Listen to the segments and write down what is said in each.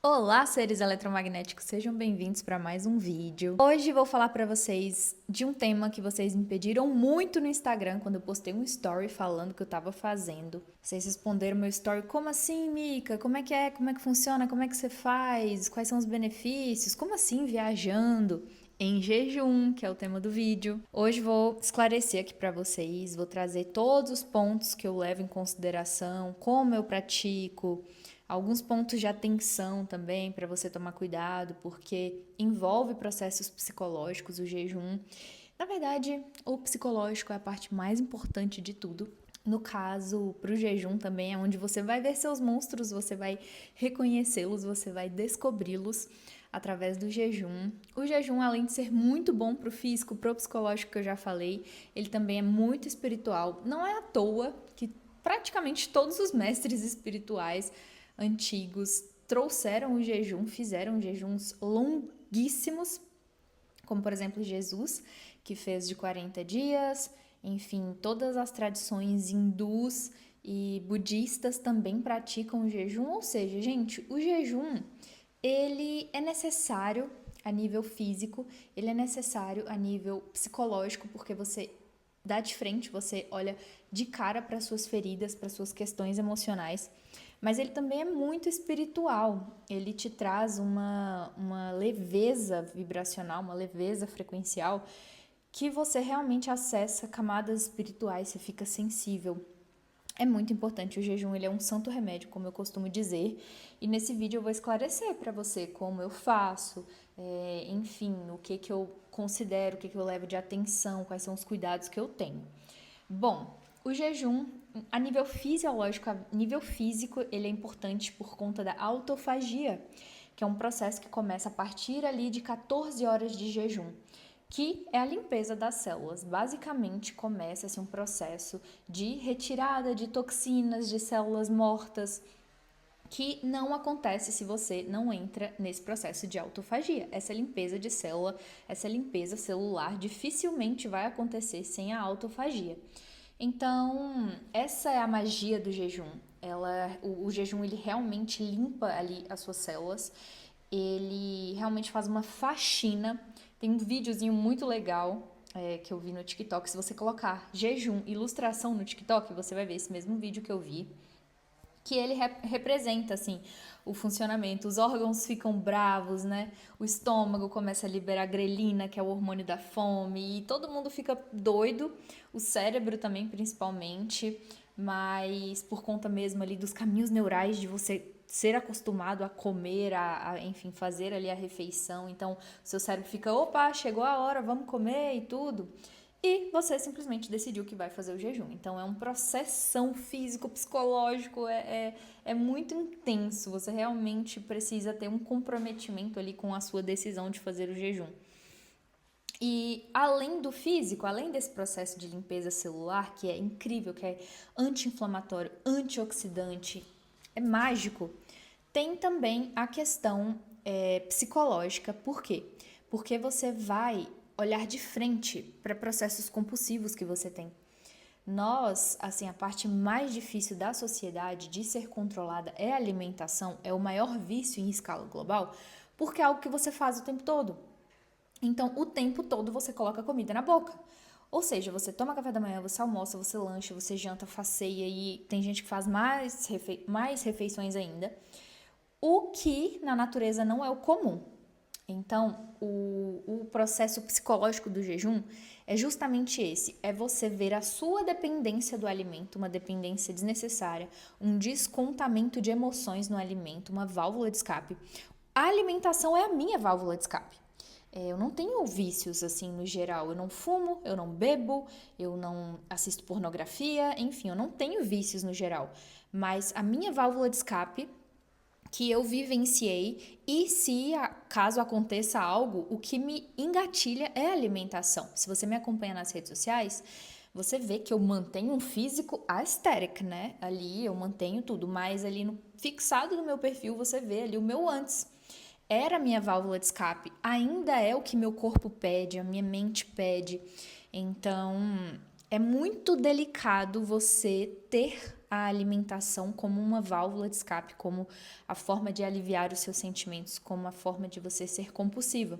Olá, seres eletromagnéticos, sejam bem-vindos para mais um vídeo. Hoje vou falar para vocês de um tema que vocês me pediram muito no Instagram quando eu postei um story falando que eu tava fazendo. Vocês responderam meu story: como assim, Mica? Como é que é? Como é que funciona? Como é que você faz? Quais são os benefícios? Como assim viajando em jejum, que é o tema do vídeo? Hoje vou esclarecer aqui para vocês, vou trazer todos os pontos que eu levo em consideração, como eu pratico, alguns pontos de atenção também para você tomar cuidado, porque envolve processos psicológicos, o jejum. Na verdade, o psicológico é a parte mais importante de tudo. No caso, para o jejum também é onde você vai ver seus monstros, você vai reconhecê-los, você vai descobri-los através do jejum. O jejum, além de ser muito bom para o físico, para o psicológico que eu já falei, ele também é muito espiritual. Não é à toa que praticamente todos os mestres espirituais antigos trouxeram o jejum, fizeram jejuns longuíssimos, como por exemplo Jesus, que fez de 40 dias, enfim, todas as tradições hindus e budistas também praticam o jejum, ou seja, gente, o jejum, ele é necessário a nível físico, ele é necessário a nível psicológico, porque você dá de frente, você olha de cara para suas feridas, para suas questões emocionais, mas ele também é muito espiritual, ele te traz uma leveza vibracional, uma leveza frequencial, que você realmente acessa camadas espirituais, você fica sensível. É muito importante, o jejum ele é um santo remédio, como eu costumo dizer, e nesse vídeo eu vou esclarecer para você como eu faço, enfim, o que eu considero, o que eu levo de atenção, quais são os cuidados que eu tenho. Bom, o jejum, a nível fisiológico, a nível físico, ele é importante por conta da autofagia, que é um processo que começa a partir ali de 14 horas de jejum, que é a limpeza das células. Basicamente, começa-se um processo de retirada de toxinas, de células mortas, que não acontece se você não entra nesse processo de autofagia. Essa limpeza de célula, essa limpeza celular dificilmente vai acontecer sem a autofagia. Então, essa é a magia do jejum. O jejum ele realmente limpa ali as suas células. Ele realmente faz uma faxina. Tem um videozinho muito legal que eu vi no TikTok. Se você colocar jejum ilustração no TikTok, você vai ver esse mesmo vídeo que eu vi, que ele representa assim o funcionamento. Os órgãos ficam bravos, né? O estômago começa a liberar grelina, que é o hormônio da fome, e todo mundo fica doido, o cérebro também principalmente, mas por conta mesmo ali dos caminhos neurais de você ser acostumado a comer, enfim, fazer ali a refeição. Então, seu cérebro fica, opa, chegou a hora, vamos comer e tudo. E você simplesmente decidiu que vai fazer o jejum. Então é um processão físico, psicológico, é muito intenso. Você realmente precisa ter um comprometimento ali com a sua decisão de fazer o jejum. E além do físico, além desse processo de limpeza celular, que é incrível, que é anti-inflamatório, antioxidante, é mágico, tem também a questão psicológica. Por quê? Porque você vai olhar de frente para processos compulsivos que você tem. Nós, assim, a parte mais difícil da sociedade de ser controlada é a alimentação, é o maior vício em escala global, porque é algo que você faz o tempo todo. Então, o tempo todo você coloca comida na boca. Ou seja, você toma café da manhã, você almoça, você lancha, você janta, faz ceia e tem gente que faz mais refeições ainda. O que na natureza não é o comum. Então, o processo psicológico do jejum é justamente esse: é você ver a sua dependência do alimento, uma dependência desnecessária, um descontamento de emoções no alimento, uma válvula de escape. A alimentação é a minha válvula de escape. Eu não tenho vícios assim no geral. Eu não fumo, eu não bebo, eu não assisto pornografia, enfim, eu não tenho vícios no geral. Mas a minha válvula de escape que eu vivenciei e se caso aconteça algo, o que me engatilha é a alimentação. Se você me acompanha nas redes sociais, você vê que eu mantenho um físico aesthetic, né? Ali eu mantenho tudo, mas ali no fixado no meu perfil você vê ali o meu antes. Era a minha válvula de escape, ainda é o que meu corpo pede, a minha mente pede. Então, é muito delicado você ter a alimentação como uma válvula de escape, como a forma de aliviar os seus sentimentos, como a forma de você ser compulsiva.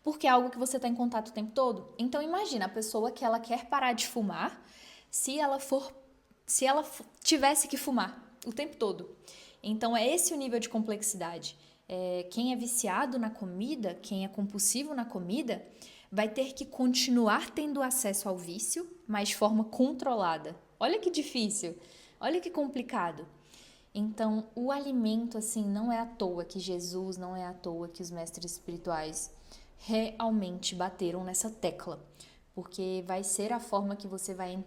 Porque é algo que você está em contato o tempo todo. Então imagina a pessoa que ela quer parar de fumar, se ela tivesse que fumar o tempo todo. Então é esse o nível de complexidade. Quem é viciado na comida, quem é compulsivo na comida, vai ter que continuar tendo acesso ao vício, mas de forma controlada. Olha que difícil, olha que complicado. Então, o alimento, assim, não é à toa que Jesus, não é à toa que os mestres espirituais realmente bateram nessa tecla, porque vai ser a forma que você vai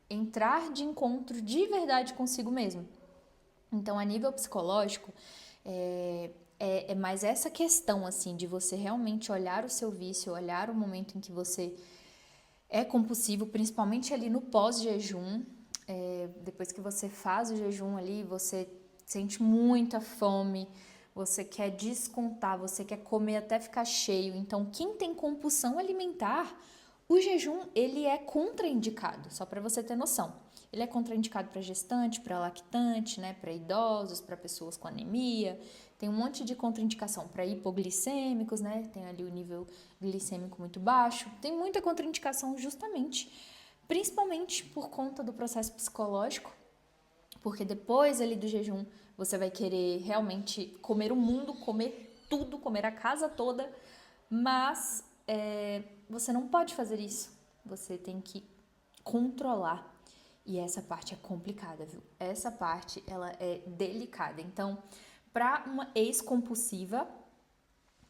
entrar de encontro de verdade consigo mesmo. Então, a nível psicológico, é mais essa questão, assim, de você realmente olhar o seu vício, olhar o momento em que você é compulsivo, principalmente ali no pós-jejum. Depois que você faz o jejum ali, você sente muita fome, você quer descontar, você quer comer até ficar cheio. Então, quem tem compulsão alimentar, o jejum, ele é contraindicado, só para você ter noção. Ele é contraindicado para gestante, para lactante, né, para idosos, para pessoas com anemia. Tem um monte de contraindicação para hipoglicêmicos, né? Tem ali o nível glicêmico muito baixo. Tem muita contraindicação justamente, principalmente por conta do processo psicológico, porque depois ali do jejum você vai querer realmente comer o mundo, comer tudo, comer a casa toda, mas você não pode fazer isso. Você tem que controlar. E essa parte é complicada, viu? Essa parte, ela é delicada. Então, para uma ex-compulsiva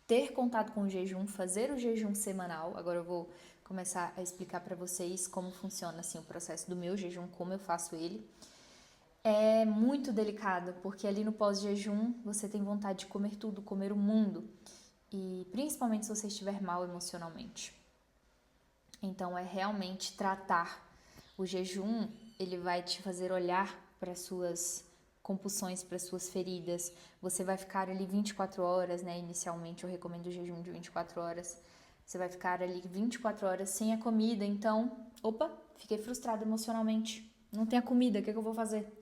ter contato com o jejum, fazer o jejum semanal, agora eu vou começar a explicar para vocês como funciona assim o processo do meu jejum, como eu faço ele. É muito delicado, porque ali no pós-jejum você tem vontade de comer tudo, comer o mundo, e principalmente se você estiver mal emocionalmente. Então é realmente tratar. O jejum, ele vai te fazer olhar para suas compulsões, para suas feridas. Você vai ficar ali 24 horas, né? Inicialmente eu recomendo o jejum de 24 horas. Você vai ficar ali 24 horas sem a comida. Então, fiquei frustrada emocionalmente. Não tem a comida, o que eu vou fazer?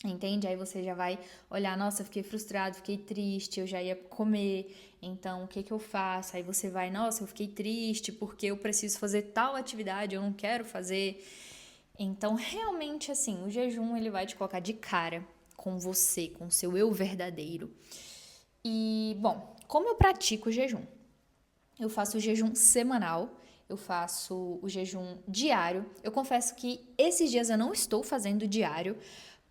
Entende? Aí você já vai olhar, nossa, fiquei frustrado, fiquei triste, eu já ia comer, então o que eu faço? Aí você vai, nossa, eu fiquei triste porque eu preciso fazer tal atividade, eu não quero fazer. Então, realmente, assim, o jejum, ele vai te colocar de cara com você, com o seu eu verdadeiro. E, bom, como eu pratico o jejum? Eu faço o jejum semanal, eu faço o jejum diário. Eu confesso que esses dias eu não estou fazendo diário,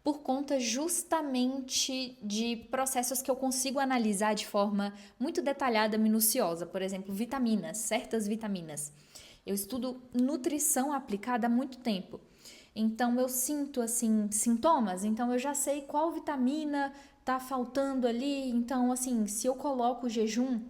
por conta justamente de processos que eu consigo analisar de forma muito detalhada, minuciosa. Por exemplo, vitaminas, certas vitaminas. Eu estudo nutrição aplicada há muito tempo. Então, eu sinto, assim, sintomas. Então, eu já sei qual vitamina tá faltando ali. Então, assim, se eu coloco o jejum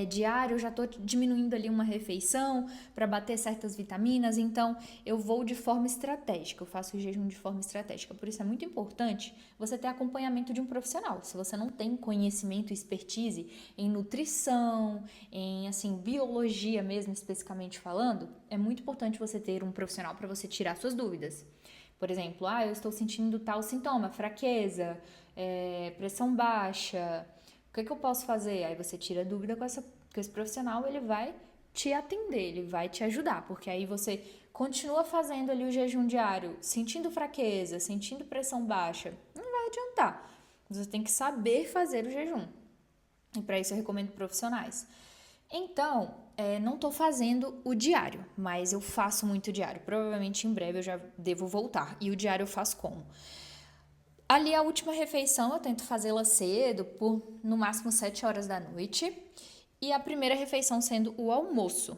diário, eu já estou diminuindo ali uma refeição para bater certas vitaminas, então eu vou de forma estratégica, eu faço o jejum de forma estratégica. Por isso é muito importante você ter acompanhamento de um profissional. Se você não tem conhecimento e expertise em nutrição, em assim biologia mesmo especificamente falando, é muito importante você ter um profissional para você tirar suas dúvidas. Por exemplo, eu estou sentindo tal sintoma, fraqueza, pressão baixa. O que eu posso fazer? Aí você tira a dúvida com esse profissional, ele vai te atender, ele vai te ajudar, porque aí você continua fazendo ali o jejum diário, sentindo fraqueza, sentindo pressão baixa, não vai adiantar. Você tem que saber fazer o jejum. E para isso eu recomendo profissionais. Então, não estou fazendo o diário, mas eu faço muito diário. Provavelmente em breve eu já devo voltar. E o diário eu faço como? Ali a última refeição eu tento fazê-la cedo, por no máximo 7 horas da noite. E a primeira refeição sendo o almoço.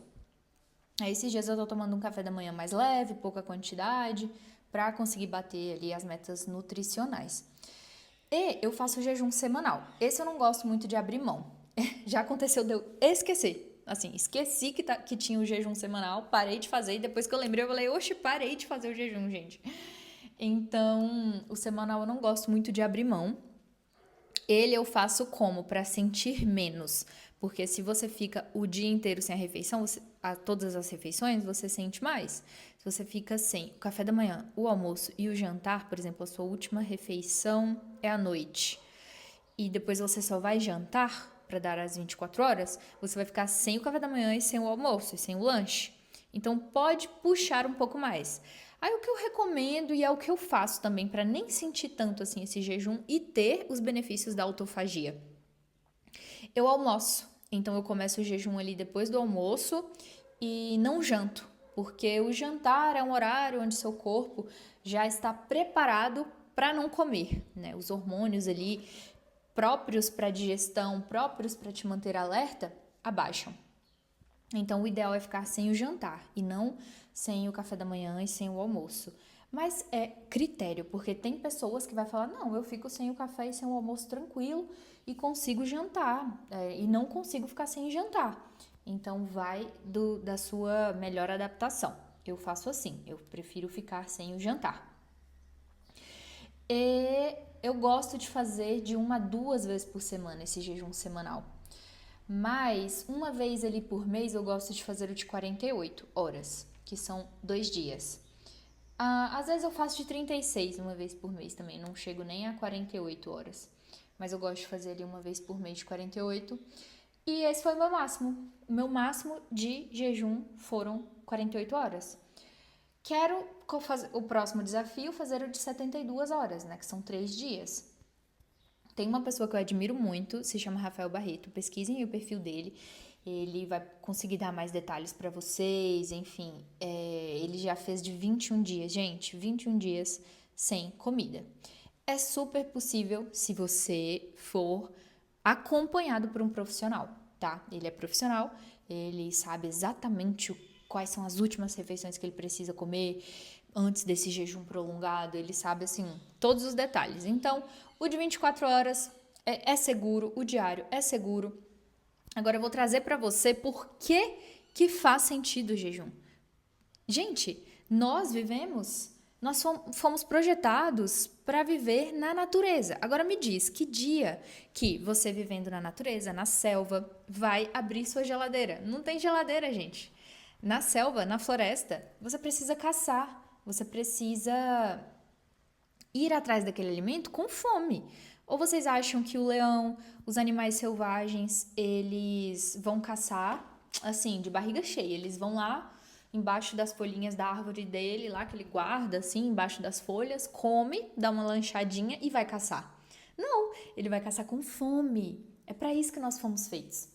Aí esses dias eu tô tomando um café da manhã mais leve, pouca quantidade, para conseguir bater ali as metas nutricionais. E eu faço o jejum semanal. Esse eu não gosto muito de abrir mão. Já aconteceu de eu esquecer. Assim, esqueci que tinha o jejum semanal, parei de fazer. E depois que eu lembrei, eu falei, oxe, parei de fazer o jejum, gente. Então, o semanal eu não gosto muito de abrir mão. Ele eu faço como? Para sentir menos, Porque se você fica o dia inteiro sem a refeição, todas as refeições, você sente mais. Se você fica sem o café da manhã, o almoço e o jantar, por exemplo, a sua última refeição é à noite, e depois você só vai jantar para dar as 24 horas, você vai ficar sem o café da manhã e sem o almoço, e sem o lanche. Então pode puxar um pouco mais. Aí o que eu recomendo e é o que eu faço também para nem sentir tanto assim esse jejum e ter os benefícios da autofagia. Eu almoço, então eu começo o jejum ali depois do almoço e não janto, porque o jantar é um horário onde seu corpo já está preparado para não comer, né? Os hormônios ali próprios para digestão, próprios para te manter alerta, abaixam. Então o ideal é ficar sem o jantar e não sem o café da manhã e sem o almoço. Mas é critério, porque tem pessoas que vai falar, não, eu fico sem o café e sem o almoço tranquilo e consigo jantar, e não consigo ficar sem jantar. Então vai da sua melhor adaptação. Eu faço assim, eu prefiro ficar sem o jantar. E eu gosto de fazer de 1 a 2 vezes por semana esse jejum semanal. Mas uma vez ali por mês eu gosto de fazer o de 48 horas, que são 2 dias. Às vezes eu faço de 36 uma vez por mês também, não chego nem a 48 horas. Mas eu gosto de fazer ali uma vez por mês de 48. E esse foi o meu máximo. O meu máximo de jejum foram 48 horas. Quero fazer o próximo desafio, fazer o de 72 horas, né? Que são 3 dias. Tem uma pessoa que eu admiro muito, se chama Rafael Barreto. Pesquisem o perfil dele. Ele vai conseguir dar mais detalhes para vocês, enfim. Ele já fez de 21 dias, gente, 21 dias sem comida. É super possível se você for acompanhado por um profissional, tá? Ele é profissional, ele sabe exatamente quais são as últimas refeições que ele precisa comer antes desse jejum prolongado, ele sabe, assim, todos os detalhes. Então, o de 24 horas é seguro, o diário é seguro. Agora eu vou trazer para você por que faz sentido o jejum. Gente, nós fomos projetados para viver na natureza. Agora me diz, que dia que você vivendo na natureza, na selva, vai abrir sua geladeira? Não tem geladeira, gente. Na selva, na floresta, você precisa caçar, você precisa ir atrás daquele alimento com fome. Ou vocês acham que o leão, os animais selvagens, eles vão caçar, assim, de barriga cheia? Eles vão lá embaixo das folhinhas da árvore dele, lá que ele guarda, assim, embaixo das folhas, come, dá uma lanchadinha e vai caçar. Não, ele vai caçar com fome. É para isso que nós fomos feitos.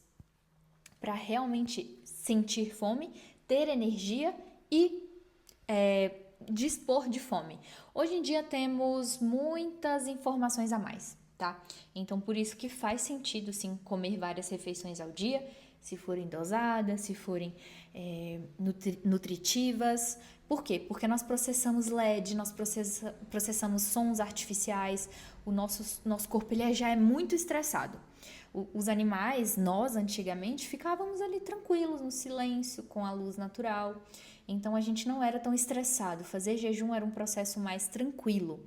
Para realmente sentir fome, ter energia e dispor de fome. Hoje em dia temos muitas informações a mais, tá? Então, por isso que faz sentido, sim, comer várias refeições ao dia, se forem dosadas, se forem nutritivas. Por quê? Porque nós processamos LED, nós processamos sons artificiais, o nosso corpo ele já é muito estressado. Os animais, nós antigamente, ficávamos ali tranquilos, no silêncio, com a luz natural. Então a gente não era tão estressado, fazer jejum era um processo mais tranquilo.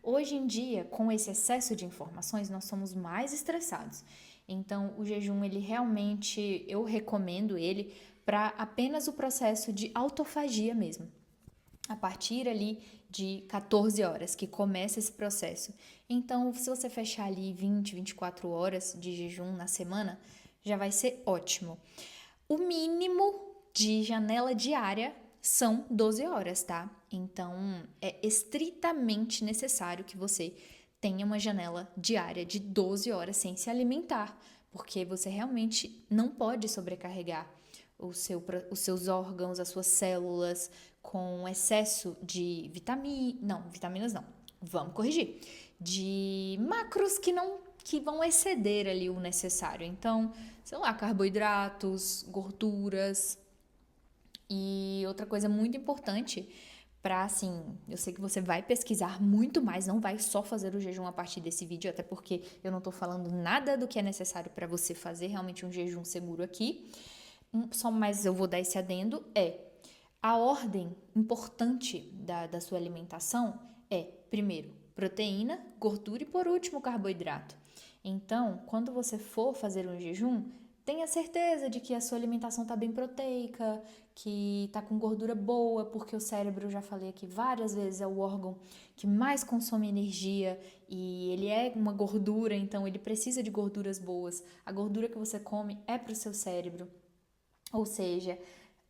Hoje em dia, com esse excesso de informações, nós somos mais estressados. Então o jejum, ele realmente, eu recomendo ele para apenas o processo de autofagia mesmo. A partir ali de 14 horas que começa esse processo. Então, se você fechar ali 20, 24 horas de jejum na semana, já vai ser ótimo. O mínimo de janela diária são 12 horas, tá? Então, é estritamente necessário que você tenha uma janela diária de 12 horas sem se alimentar, porque você realmente não pode sobrecarregar os seus órgãos, as suas células com excesso de vitaminas não, vamos corrigir, de macros que vão exceder ali o necessário. Então, sei lá, carboidratos, gorduras. E outra coisa muito importante para, assim, eu sei que você vai pesquisar muito mais, não vai só fazer o jejum a partir desse vídeo, até porque eu não tô falando nada do que é necessário para você fazer realmente um jejum seguro aqui. Só mais eu vou dar esse adendo, a ordem importante da sua alimentação é, primeiro, proteína, gordura e, por último, carboidrato. Então, quando você for fazer um jejum, Tenha certeza de que a sua alimentação está bem proteica, que está com gordura boa, porque o cérebro, eu já falei aqui várias vezes, é o órgão que mais consome energia e ele é uma gordura, então ele precisa de gorduras boas. A gordura que você come é para o seu cérebro. Ou seja,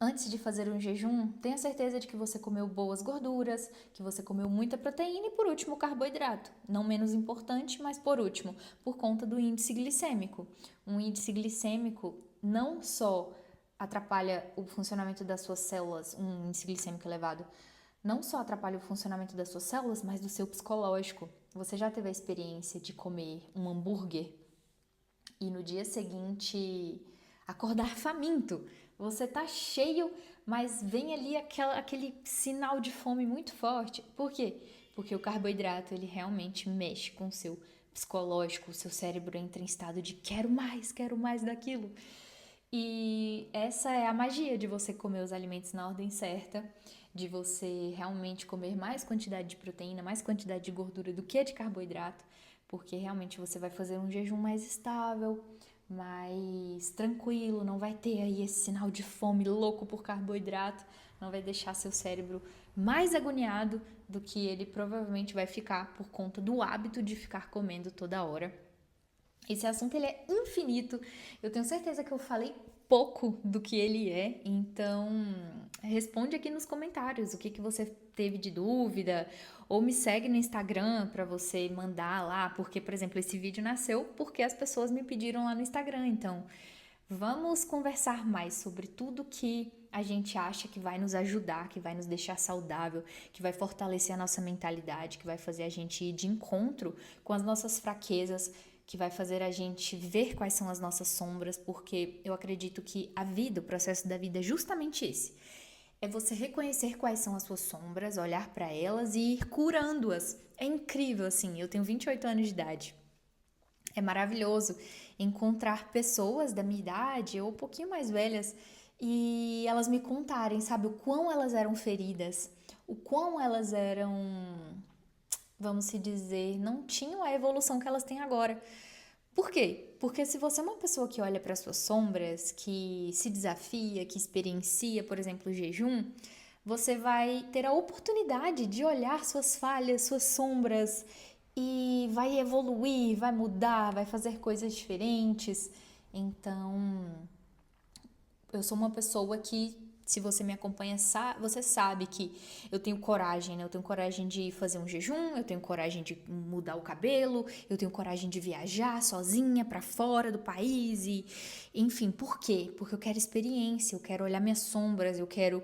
antes de fazer um jejum, tenha certeza de que você comeu boas gorduras, que você comeu muita proteína e, por último, o carboidrato. Não menos importante, mas por último, por conta do índice glicêmico. Um índice glicêmico não só atrapalha o funcionamento das suas células, um índice glicêmico elevado, não só atrapalha o funcionamento das suas células, mas do seu psicológico. Você já teve a experiência de comer um hambúrguer e no dia seguinte acordar faminto? Você tá cheio, mas vem ali aquele sinal de fome muito forte. Por quê? Porque o carboidrato, ele realmente mexe com o seu psicológico, o seu cérebro entra em estado de quero mais daquilo. E essa é a magia de você comer os alimentos na ordem certa, de você realmente comer mais quantidade de proteína, mais quantidade de gordura do que de carboidrato, porque realmente você vai fazer um jejum mais estável, mais tranquilo, não vai ter aí esse sinal de fome louco por carboidrato, não vai deixar seu cérebro mais agoniado do que ele provavelmente vai ficar por conta do hábito de ficar comendo toda hora. Esse assunto ele é infinito, eu tenho certeza que eu falei pouco do que ele é, então responde aqui nos comentários o que você teve de dúvida, ou me segue no Instagram para você mandar lá, porque, por exemplo, esse vídeo nasceu porque as pessoas me pediram lá no Instagram, então vamos conversar mais sobre tudo que a gente acha que vai nos ajudar, que vai nos deixar saudável, que vai fortalecer a nossa mentalidade, que vai fazer a gente ir de encontro com as nossas fraquezas, que vai fazer a gente ver quais são as nossas sombras, porque eu acredito que a vida, o processo da vida é justamente esse. É você reconhecer quais são as suas sombras, olhar para elas e ir curando-as. É incrível, assim, eu tenho 28 anos de idade. É maravilhoso encontrar pessoas da minha idade ou um pouquinho mais velhas e elas me contarem, sabe, o quão elas eram feridas, o quão elas eram, vamos se dizer, não tinham a evolução que elas têm agora. Por quê? Porque se você é uma pessoa que olha para suas sombras, que se desafia, que experiencia, por exemplo, o jejum, você vai ter a oportunidade de olhar suas falhas, suas sombras e vai evoluir, vai mudar, vai fazer coisas diferentes. Então, eu sou uma pessoa que, se você me acompanha, você sabe que eu tenho coragem, né? Eu tenho coragem de fazer um jejum, eu tenho coragem de mudar o cabelo, eu tenho coragem de viajar sozinha para fora do país e, enfim, por quê? Porque eu quero experiência, eu quero olhar minhas sombras, eu quero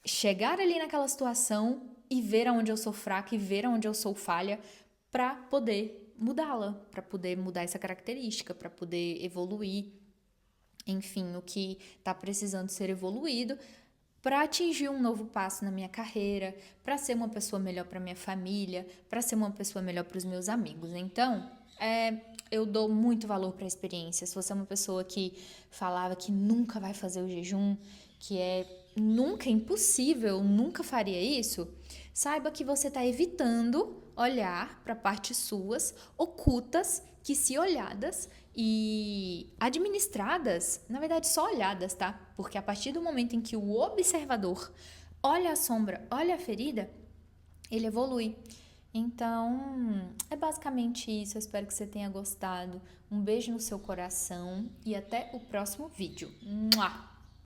chegar ali naquela situação e ver aonde eu sou fraca e ver aonde eu sou falha para poder mudá-la, para poder mudar essa característica, para poder evoluir. Enfim, o que está precisando ser evoluído para atingir um novo passo na minha carreira, para ser uma pessoa melhor para minha família, para ser uma pessoa melhor para os meus amigos. Então, eu dou muito valor para a experiência. Se você é uma pessoa que falava que nunca vai fazer o jejum, que é nunca impossível, nunca faria isso, saiba que você está evitando olhar para partes suas ocultas que, se olhadas e administradas, na verdade só olhadas, tá? Porque a partir do momento em que o observador olha a sombra, olha a ferida, ele evolui. Então, é basicamente isso. Eu espero que você tenha gostado. Um beijo no seu coração e até o próximo vídeo. Mua!